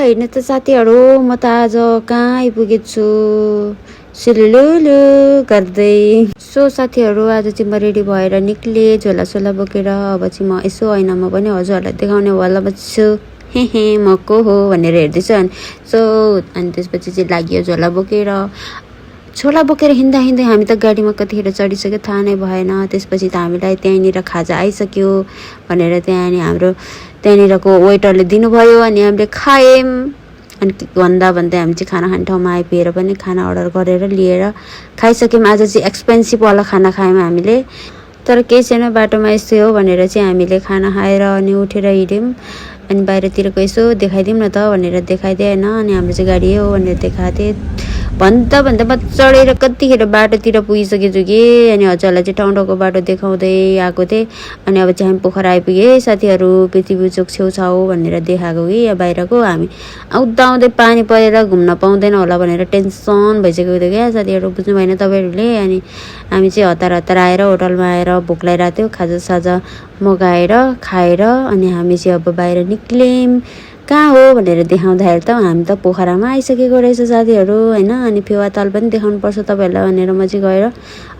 हेर्नु त साथीहरू, म त आज कहाँ आइपुगेको छु सुलुलुलु गर्दै। सो साथीहरू, आज चाहिँ म रेडी भएर निक्ले झोला सोला बोकेर। अब चाहिँ म यसो ऐनामा पनि हजुरहरूलाई देखाउने वाला छु, हे हे म को हो भनेर हेर्दैछु। अनि त्यसपछि चाहिँ लाग्यो झोला बोकेर। छोला बोकेर हिँड्दा हिँड्दै हामी त गाडीमा कतिखेर चढिसक्यो थाहा नै भएन। त्यसपछि त हामीलाई त्यहीँनिर खाजा आइसक्यो भनेर त्यहाँनिरको वेटरले दिनुभयो अनि हामीले खायौँ। अनि भन्दै हामी चाहिँ खाना खाने ठाउँमा आइपुगेर पनि खाना अर्डर गरेर लिएर खाइसक्यौँ। आज चाहिँ एक्सपेन्सिभवाला खाना खायौँ हामीले, तर केही छैन, बाटोमा यस्तै हो भनेर चाहिँ हामीले खाना खाएर अनि उठेर हिँड्यौँ। अनि बाहिरतिरको यसो देखाइदिउँ न त भनेर देखाइदिएँ होइन। अनि हाम्रो चाहिँ गाडी हो भनेर देखाएको थिएँ। भन्दा म चढेर कतिखेर बाटोतिर पुगिसकेछु कि। अनि हजुरलाई चाहिँ ठाउँ बाटो देखाउँदै आएको थिएँ। अनि अब चाहिँ हामी पोखरा आइपुगेँ साथीहरू, पृथ्वी चोक छेउछाउ भनेर देखाएको कि यहाँ बाहिरको। हामी आउँदै पानी परेर घुम्न पाउँदैन होला भनेर टेन्सन भइसकेको थियो क्या साथीहरू, बुझ्नु भएन तपाईँहरूले। अनि हामी चाहिँ हतार आएर होटलमा आएर भोक लागिरहेको थियो, खाजासाजा मगाएर खाएर अनि हामी चाहिँ अब बाहिर निक्ल्यौँ। कहाँ हो भनेर देखाउँदाखेरि त हामी त पोखरामा आइसकेको रहेछ साथीहरू होइन। अनि फेवाताल पनि देखाउनुपर्छ तपाईँहरूलाई भनेर म चाहिँ गएर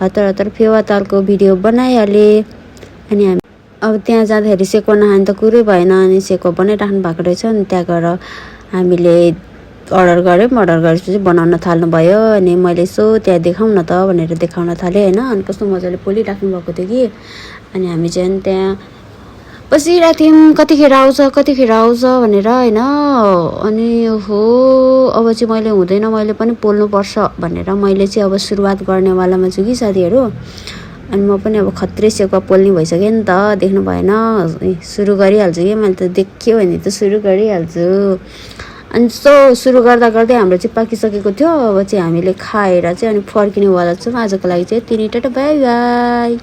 हतार फेवातालको भिडियो बनाइहालेँ। अनि हामी अब त्यहाँ जाँदाखेरि सेको नखाने त कुरै भएन। अनि सेको बनाइराख्नु भएको रहेछ। अनि त्यहाँ गएर हामीले अर्डर गरेपछि बनाउन थाल्नुभयो। अनि मैले यसो त्यहाँ देखाउँ न त भनेर देखाउन थालेँ होइन। अनि कस्तो मजाले पोलिराख्नु भएको थियो कि। अनि हामी चाहिँ त्यहाँ बसिरहेको थियौँ, कतिखेर आउँछ भनेर होइन। अनि हो अब चाहिँ मैले पनि पोल्नुपर्छ भनेर मैले चाहिँ अब सुरुवात गर्नेवालामा छु कि साथीहरू। अनि म पनि अब खत्रै सेकुवा पोल्ने भइसक्यो नि त, देख्नु भएन, सुरु गरिहाल्छु कि। मैले त देख्यो भने त सुरु गरिहाल्छु। अनि सुरु गर्दै हाम्रो चाहिँ पाकिसकेको थियो। अब चाहिँ हामीले खाएर चाहिँ अनि फर्किनेवाला छौँ। आजको लागि चाहिँ यति नै, टाटा बाई बाई।